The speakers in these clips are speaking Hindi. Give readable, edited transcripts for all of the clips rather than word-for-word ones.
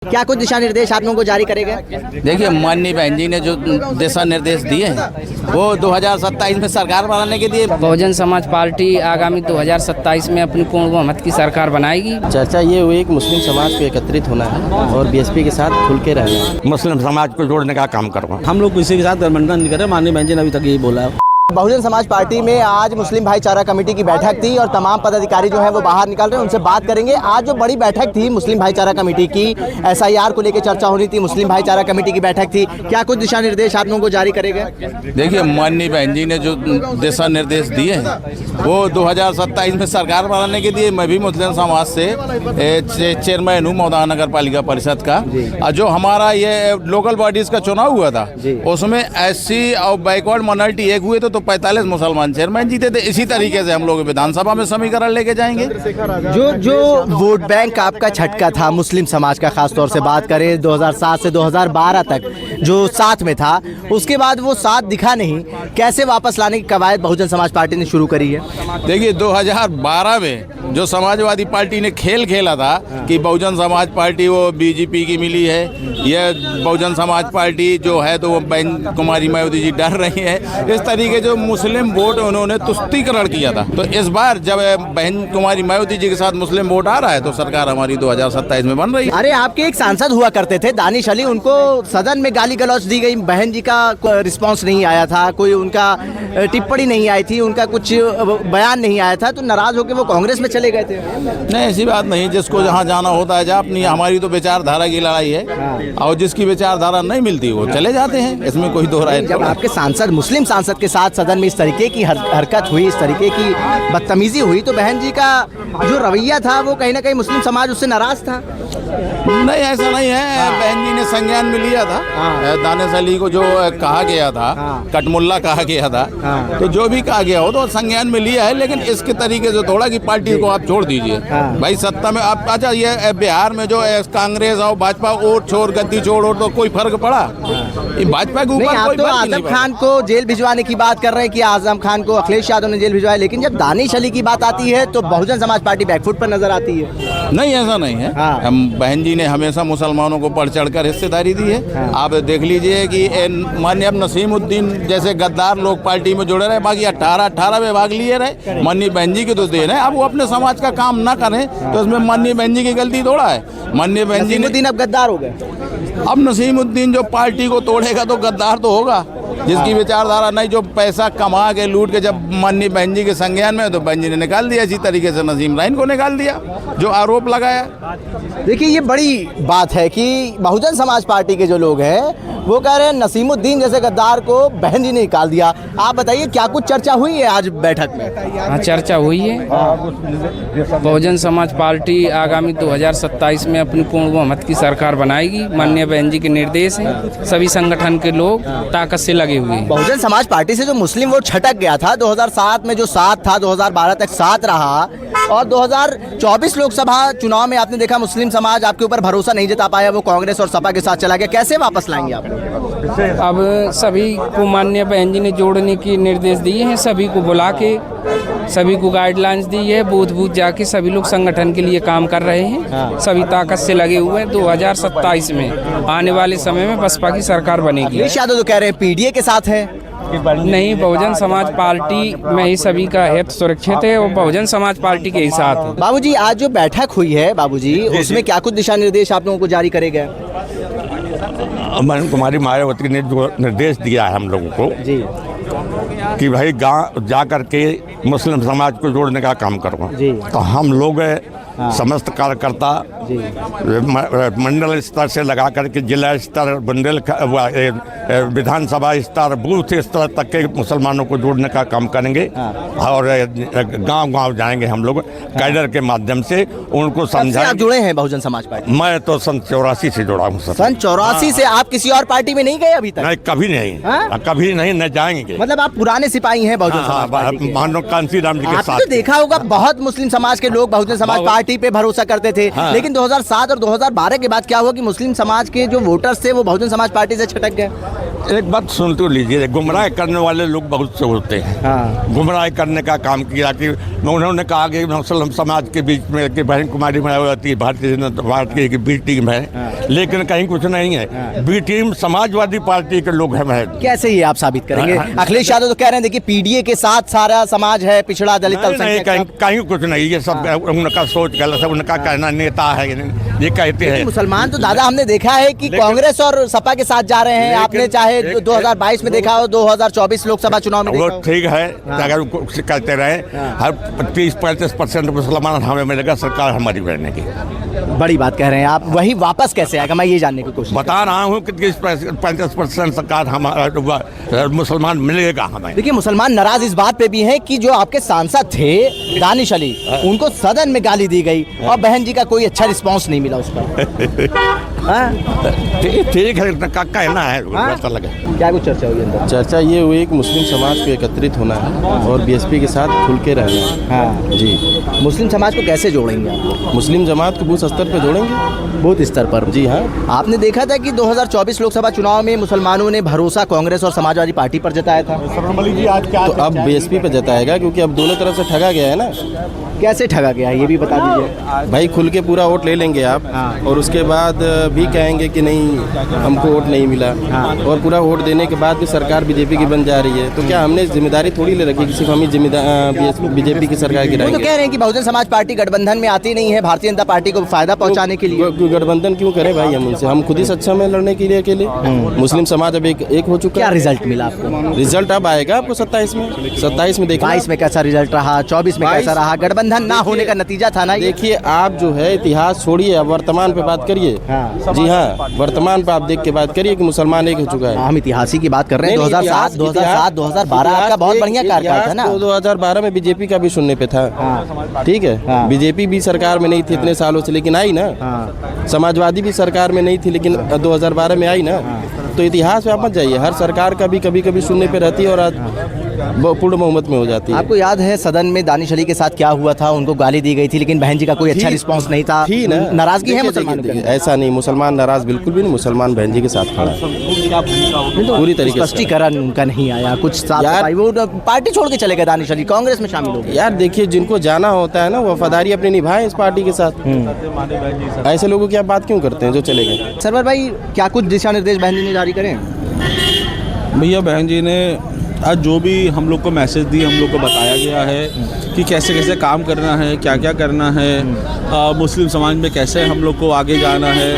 क्या कुछ दिशा निर्देश आप लोगों को जारी करेगा? देखिए, माननीय बहन जी ने जो दिशा निर्देश दिए हैं वो 2027 में सरकार बनाने के लिए बहुजन समाज पार्टी आगामी 2027 में अपनी पूर्ण बहुमत की सरकार बनाएगी। चर्चा ये हुई कि मुस्लिम समाज को एकत्रित होना है और बीएसपी के साथ खुल के रहना है। मुस्लिम समाज को जोड़ने का काम करूँगा। हम लोग किसी के साथ गठबंधन नहीं कर रहे। माननीय बहन जी ने अभी तक यही बोला है। बहुजन समाज पार्टी में आज मुस्लिम भाईचारा कमेटी की बैठक थी और तमाम पदाधिकारी जो है वो बाहर निकल रहे हैं, उनसे बात करेंगे। आज जो बड़ी बैठक थी मुस्लिम भाईचारा कमेटी की, एसआईआर को लेकर चर्चा हो रही थी, मुस्लिम भाईचारा कमेटी की बैठक थी। क्या कुछ दिशा निर्देश आप लोगों को जारी करेगा? देखिए, माननीय बहन जी ने जो दिशा निर्देश दिए हैं वो 2027 में सरकार बनाने के लिए मैं भी मुस्लिम समाज से चेयरमैन हूँ मौदा नगर पालिका परिषद का। जो हमारा ये लोकल बॉडीज का चुनाव हुआ था उसमें एससी और बैकवर्ड माइनॉरिटी एक हुए तो 45 मुसलमान चेयरमैन जीते थे। इसी तरीके से हम लोग विधानसभा में समीकरण लेके जाएंगे। जो वोट बैंक आपका झटका था मुस्लिम समाज का, खासतौर से बात करें 2007 से 2012 तक जो साथ में था, उसके बाद वो साथ दिखा नहीं, कैसे वापस लाने की कवायद बहुजन समाज पार्टी ने शुरू करी है? देखिए, 2012 में जो समाजवादी पार्टी ने खेल खेला था कि बहुजन समाज पार्टी वो बीजेपी की मिली है, यह बहुजन समाज पार्टी जो है तो वो बहन कुमारी मायावती जी डर रही है, इस तरीके जो मुस्लिम वोट उन्होंने तुष्टीकरण किया था। तो इस बार जब बहन कुमारी मायावती जी के साथ मुस्लिम वोट आ रहा है तो सरकार हमारी 2027 में बन रही है। अरे, आपके एक सांसद हुआ करते थे दानिश अली, उनको सदन में गाली गलौज दी गई, बहन जी का रिस्पांस नहीं आया था, कोई उनका टिप्पणी नहीं आई थी, उनका कुछ बयान नहीं आया था, तो नाराज होकर वो कांग्रेस में चले गए थे। नहीं, ऐसी बात नहीं। जिसको जहाँ जाना होता है जा, अपनी हमारी तो विचारधारा की लड़ाई है और जिसकी विचारधारा नहीं मिलती वो चले जाते हैं, इसमें कोई दो राय। जब आपके सांसद मुस्लिम सांसद के साथ सदन में इस तरीके की हरकत हुई, इस तरीके की बदतमीजी हुई, तो बहन जी का जो रवैया था वो कहीं ना कहीं मुस्लिम समाज उससे नाराज था। नहीं, ऐसा नहीं है। बहन जी ने संज्ञान में लिया था दानिश अली को जो कहा गया था, कटमुल्ला कहा गया था, तो जो भी कहा गया हो तो संज्ञान में लिया है। लेकिन इसके तरीके से थोड़ा कि पार्टी को आप छोड़ दीजिए भाई, सत्ता में आप। अच्छा, ये बिहार में जो कांग्रेस और भाजपा वोट छोड़ गद्दी छोड़ और तो कोई फर्क पड़ा भाजपा के ऊपर? आप तो आजम खान को जेल भिजवाने की बात कर रहे हैं कि आजम खान को अखिलेश यादव ने जेल भिजवाया, लेकिन जब दानिश अली की बात आती है तो बहुजन समाज पार्टी बैकफुट पर नजर आती है। नहीं, ऐसा नहीं है। हम बहन जी ने हमेशा मुसलमानों को बढ़ चढ़कर हिस्सेदारी दी है। आप देख लीजिए कि माननीय अब नसीमुद्दीन जैसे गद्दार लोग पार्टी में जुड़े रहे, बाकी 18 में भाग लिए रहे। माननीय बहन जी की तो देन है। अब वो अपने समाज का काम ना करें तो इसमें माननीय बहन जी की गलती थोड़ा है। माननीय बहन जी ने अब गद्दार हो गए। अब नसीमुद्दीन जो पार्टी को तोड़ेगा तो गद्दार तो होगा, जिसकी विचारधारा नहीं, जो पैसा कमा के लूट के जब माननीय बहन जी के संज्ञान में तो बहन जी ने निकाल दिया। इसी तरीके से नसीम राइन को निकाल दिया जो आरोप लगाया। देखिए, ये बड़ी बात है कि बहुजन समाज पार्टी के जो लोग हैं वो कह रहे हैं नसीमुद्दीन जैसे गद्दार को बहन जी ने निकाल दिया। आप बताइए, क्या कुछ चर्चा हुई है आज बैठक में? हाँ, चर्चा हुई है। बहुजन समाज पार्टी आगामी 2027 में अपनी पूर्ण बहुमत की सरकार बनाएगी। माननीय बहन जी के निर्देश हैं, सभी संगठन के लोग ताकत से लगे हुए हैं। बहुजन समाज पार्टी से जो मुस्लिम वोट छटक गया था 2007 में, जो साथ था 2012 तक साथ रहा, और 2024 लोकसभा चुनाव में आपने देखा मुस्लिम समाज आपके ऊपर भरोसा नहीं जता पाया, वो कांग्रेस और सपा के साथ चला गया। कैसे वापस लाएंगे आप? अब सभी को माननीय बहन जी ने जोड़ने के निर्देश दिए हैं, सभी को बुला के सभी को गाइडलाइंस दी है, बूथ बूथ जाके सभी लोग संगठन के लिए काम कर रहे हैं। सभी ताकत से लगे हुए हैं। 2027 में आने वाले समय में बसपा की सरकार बनेगी। अखिलेश यादव तो कह रहे हैं पीडीए के साथ है। नहीं, बहुजन समाज पार्टी में ही सभी का हित सुरक्षित है और बहुजन समाज पार्टी के ही साथ है। बाबूजी, आज जो बैठक हुई है बाबूजी, उसमें क्या कुछ दिशा निर्देश आप लोगों को जारी करेगा? कुमारी मायावती ने जो निर्देश दिया है हम लोगों को जी कि भाई गांव जा करके मुस्लिम समाज को जोड़ने का काम करूँगा। तो हम लोग समस्त कार्यकर्ता मंडल स्तर से लगा करके जिला स्तर, मंडल, विधानसभा स्तर, बूथ स्तर तक के मुसलमानों को जोड़ने का काम करेंगे और गांव-गांव जाएंगे हम लोग कैडर के माध्यम से उनको समझाएंगे। आप जुड़े हैं बहुजन समाज पार्टी? मैं तो सन 84 से जुड़ा हूँ। सन 84 से आप किसी और पार्टी में नहीं गए अभी तक? नहीं, कभी नहीं। कभी नहीं, न जाएंगे। मतलब आप पुराने सिपाही हैं बहुजन समाज पार्टी के? मानो कांसी राम जी के साथ। आपने तो देखा होगा बहुत मुस्लिम समाज के लोग बहुजन समाज पार्टी पे भरोसा करते थे, लेकिन 2007 और 2012 के बाद क्या हुआ कि मुस्लिम समाज के जो वोटर्स थे वो बहुजन समाज पार्टी से छटक गए। एक बात सुन तो लीजिए, गुमराह करने वाले लोग बहुत से होते हैं। हाँ। गुमराह करने का काम किया कि उन्होंने कहा कि मुस्लिम समाज के बीच में कि बहन कुमारी मायावती है भारतीय जनता पार्टी की बी टीम है। हाँ। लेकिन कहीं कुछ नहीं है। बी टीम समाजवादी पार्टी के लोग हैं। कैसे ये आप साबित करेंगे? हाँ। अखिलेश यादव तो कह रहे हैं देखिए पीडीए के साथ सारा समाज है, पिछड़ा दलित नहीं, अल्पसंख्यक। कहीं कुछ नहीं, ये सब उनका सोच गलत है। उनका कहना नेता है ये कहते हैं। मुसलमान तो दादा हमने देखा है कि कांग्रेस और सपा के साथ जा रहे हैं। आपने चाहे 2022 में देखा हो, 2024 लोकसभा चुनाव में वो देखा हो। ठीक है, अगर कहते रहे हर 30-35% मुसलमान हमें मिलेगा, सरकार हमारी बनने की। बड़ी बात कह रहे हैं आप। वही वापस कैसे आएगा, मैं ये जानने की कोशिश बता रहा हूँ कि 30-35% सरकार हमारा मुसलमान मिलेगा हमें। देखिए मुसलमान नाराज इस बात पे भी हैं कि जो आपके सांसद थे दानिश अली, उनको सदन में गाली दी गई और बहन जी का कोई अच्छा रिस्पांस नहीं मिला उस पर। हाँ? ठीक है, इनका कहना है। हाँ? लगे क्या कुछ चर्चा हुई अंदर? चर्चा ये हुई कि मुस्लिम समाज को एकत्रित होना है और बीएसपी के साथ खुल के रहना है। हाँ जी। मुस्लिम समाज को कैसे जोड़ेंगे आप लोग? मुस्लिम जमात को बूथ स्तर पर जोड़ेंगे। बूथ स्तर पर? जी हाँ। आपने देखा था कि 2024 लोकसभा चुनाव में मुसलमानों ने भरोसा कांग्रेस और समाजवादी पार्टी पर जताया था। तो अब बीएसपी पे जताएगा, क्योंकि अब दोनों तरफ से ठगा गया है ना। कैसे ठगा गया ये भी बता दीजिए। भाई खुल के पूरा वोट ले लेंगे आप। हाँ। और उसके बाद भी कहेंगे कि नहीं हमको वोट नहीं मिला। हाँ। और पूरा वोट देने के बाद भी सरकार बीजेपी की बन जा रही है। तो क्या हमने जिम्मेदारी थोड़ी ले रखी कि सिर्फ हम ही बीजेपी की सरकार वो तो गिराएंगे? कह रहे हैं कि बहुजन समाज पार्टी गठबंधन में आती नहीं है, भारतीय जनता पार्टी को फायदा पहुंचाने के लिए। गठबंधन क्यों करें भाई हम उनसे? हम खुद ही सक्षम में लड़ने के लिए अकेले। मुस्लिम समाज अब एक हो चुका क्या है। रिजल्ट मिला आपको? रिजल्ट अब आएगा आपको 27 में देखना। 22 में कैसा रिजल्ट रहा, 24 में कैसा रहा? गठबंधन ना होने का नतीजा था ना ये। देखिए आप जो है इतिहास छोड़िए, अब वर्तमान पे बात करिए। हाँ। जी हाँ, वर्तमान पे आप देख के बात करिए कि मुसलमान एक हो चुका है। हम इतिहास की बात कर रहे हैं। 2007, 2012 आपका बहुत बढ़िया कार्यकाल था ना। 2012 में बीजेपी का भी सुनने पे था। हाँ। ठीक है। हाँ। बीजेपी भी सरकार में नहीं थी इतने सालों से, लेकिन आई ना। हाँ। समाजवादी भी सरकार में नहीं थी, लेकिन 2012 में आई ना। तो इतिहास में आप मत जाइए, हर सरकार का भी कभी कभी सुनने पे रहती है और आज पूर्ण बहुमत में हो जाती है। आपको याद है सदन में दानिश अली के साथ क्या हुआ था? उनको गाली दी गई थी, लेकिन बहन जी का कोई अच्छा रिस्पांस नहीं था। थी ना। नाराजगी है देखिए, मुसलमानों देखिए, की? ऐसा नहीं, मुसलमान नाराज बिल्कुल भी नहीं। मुसलमान बहन जी के साथ खड़ा है पूरी तरीके से। स्पष्टीकरण उनका नहीं आया कुछ साफ यार- सफाई। वो पार्टी छोड़ के चले गए दानिश अली, कांग्रेस में शामिल हो गए। यार देखिए, जिनको जाना होता है ना वो वफादारी अपनी निभाएं इस पार्टी के साथ। ऐसे लोगों की आप बात क्यों करते हैं जो चले गए? सरवर भाई, क्या कुछ दिशा निर्देश बहन जी ने जारी करें? भैया बहन जी ने आज जो भी हम लोग को मैसेज दी, हम लोग को बताया गया है कि कैसे कैसे काम करना है, क्या क्या करना है, मुस्लिम समाज में कैसे हम लोग को आगे जाना है।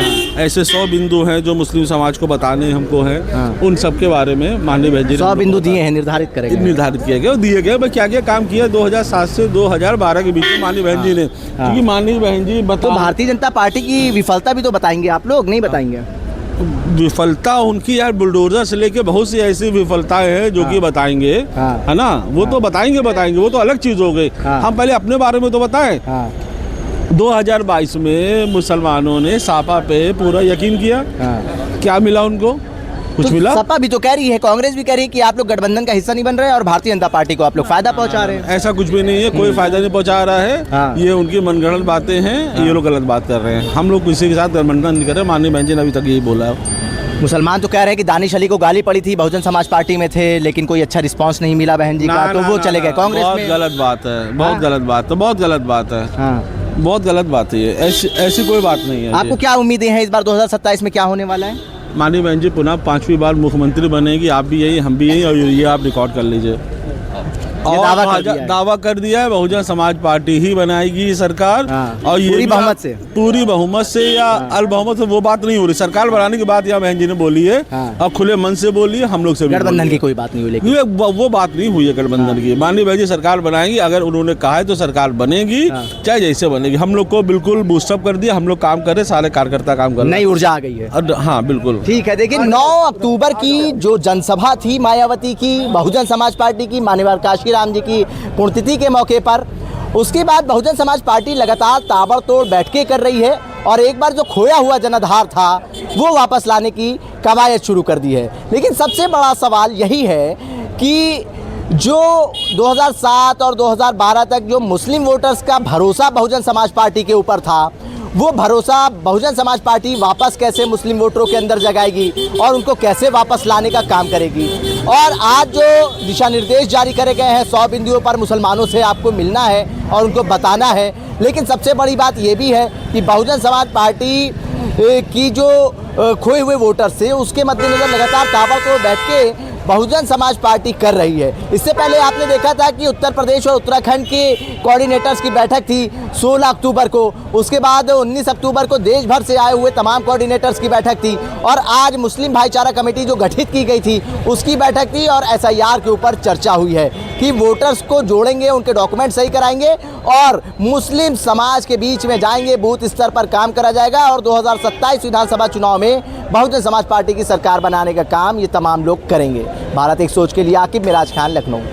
ऐसे 100 बिंदु हैं जो मुस्लिम समाज को बताने हमको हैं। उन सब के बारे में माननीय बहन जी ने 100 बिंदु दिए हैं, निर्धारित करेंगे। निर्धारित किया गया और दिए गए। मैं क्या क्या काम किया 2007 से 2012 के बीच में माननीय बहन जी ने, क्योंकि माननीय बहन जी तो भारतीय जनता पार्टी की विफलता भी तो बताएंगे आप लोग, नहीं बताएंगे? विफलता उनकी यार बुलडोजर से लेके बहुत सी ऐसी विफलताएं हैं जो कि बताएंगे, हाँ। है ना। वो तो बताएंगे, वो तो अलग चीज हो गई। हाँ। हम पहले अपने बारे में तो बताएं। हाँ। 2022 में मुसलमानों ने सापा पे पूरा यकीन किया। हाँ। क्या मिला उनको? कुछ तो मिला? सपा भी तो कह रही है, कांग्रेस भी कह रही है कि आप लोग गठबंधन का हिस्सा नहीं बन रहे हैं और भारतीय जनता पार्टी को आप लोग फायदा पहुंचा रहे हैं। ऐसा कुछ भी नहीं है, कोई फायदा नहीं पहुंचा रहा है। हाँ। ये उनकी मनगढ़ंत बातें हैं। ये लोग गलत बात कर रहे हैं। हम लोग किसी के साथ गठबंधन नहीं कर रहे। माननीय बहन जी ने अभी तक यही बोला है। मुसलमान तो कह रहे हैं कि दानिश अली को गाली पड़ी थी, बहुजन समाज पार्टी में थे, लेकिन कोई अच्छा रिस्पांस नहीं मिला बहन जी का, तो वो चले गए कांग्रेस बहुत में। गलत बात है, बहुत गलत बात है, बहुत गलत बात है, हाँ। बहुत गलत बात है ये। ऐसी कोई बात नहीं है। आपको क्या उम्मीदें हैं इस बार 2027 में क्या होने वाला है? माननीय बहन जी पुनः 5वीं बार मुख्यमंत्री बनेगी। आप भी यही, हम भी यही, और ये आप रिकॉर्ड कर लीजिए। और दावा कर दिया है बहुजन समाज पार्टी ही बनाएगी सरकार। हाँ। और ये पूरी भी बहुमत से? पूरी बहुमत से या अल बहुमत से वो बात नहीं हो रही। सरकार बनाने की बात यहाँ बहन जी ने बोली है। हाँ। अब खुले मन से बोली है, हम लोग से भी गठबंधन बोली की है। कोई बात नहीं हुई, लेकिन वो बात नहीं हुई है गठबंधन की। माननीय बहन जी सरकार बनाएंगी, अगर उन्होंने कहा है तो सरकार बनेगी। हाँ। चाहे जैसे बनेगी। हम लोग को बिल्कुल बूस्टअप कर दिया, हम लोग काम कर रहे, सारे कार्यकर्ता काम कर रहे। नई ऊर्जा आ गई है। हाँ बिल्कुल। ठीक है, देखिए 9 अक्टूबर की जो जनसभा थी मायावती की, बहुजन समाज पार्टी की, मान्यवर काशीराम जी की पुण्यतिथि के मौके पर, उसके बाद बहुजन समाज पार्टी लगातार ताबड़तोड़ बैठकें कर रही है और एक बार जो खोया हुआ जनाधार था वो वापस लाने की कवायद शुरू कर दी है। लेकिन सबसे बड़ा सवाल यही है कि जो 2007 और 2012 तक जो मुस्लिम वोटर्स का भरोसा बहुजन समाज पार्टी के ऊपर था, वो भरोसा बहुजन समाज पार्टी वापस कैसे मुस्लिम वोटरों के अंदर जगाएगी और उनको कैसे वापस लाने का काम करेगी। और आज जो दिशा निर्देश जारी करे गए हैं 100 बिंदुओं पर मुसलमानों से आपको मिलना है और उनको बताना है, लेकिन सबसे बड़ी बात ये भी है कि बहुजन समाज पार्टी की जो खोए हुए वोटर्स थे उसके मद्देनजर लगातार ताबड़तोड़ बैठ के बहुजन समाज पार्टी कर रही है। इससे पहले आपने देखा था कि उत्तर प्रदेश और उत्तराखंड के कोऑर्डिनेटर्स की बैठक थी 16 अक्टूबर को, उसके बाद 19 अक्टूबर को देश भर से आए हुए तमाम कोऑर्डिनेटर्स की बैठक थी और आज मुस्लिम भाईचारा कमेटी जो गठित की गई थी उसकी बैठक थी और SIR के ऊपर चर्चा हुई है कि वोटर्स को जोड़ेंगे, उनके डॉक्यूमेंट सही कराएंगे और मुस्लिम समाज के बीच में जाएंगे, बूथ स्तर पर काम करा जाएगा और 2027 विधानसभा चुनाव में बहुजन समाज पार्टी की सरकार बनाने का काम ये तमाम लोग करेंगे। भारत एक सोच के लिए आकिब मिराज खान, लखनऊ।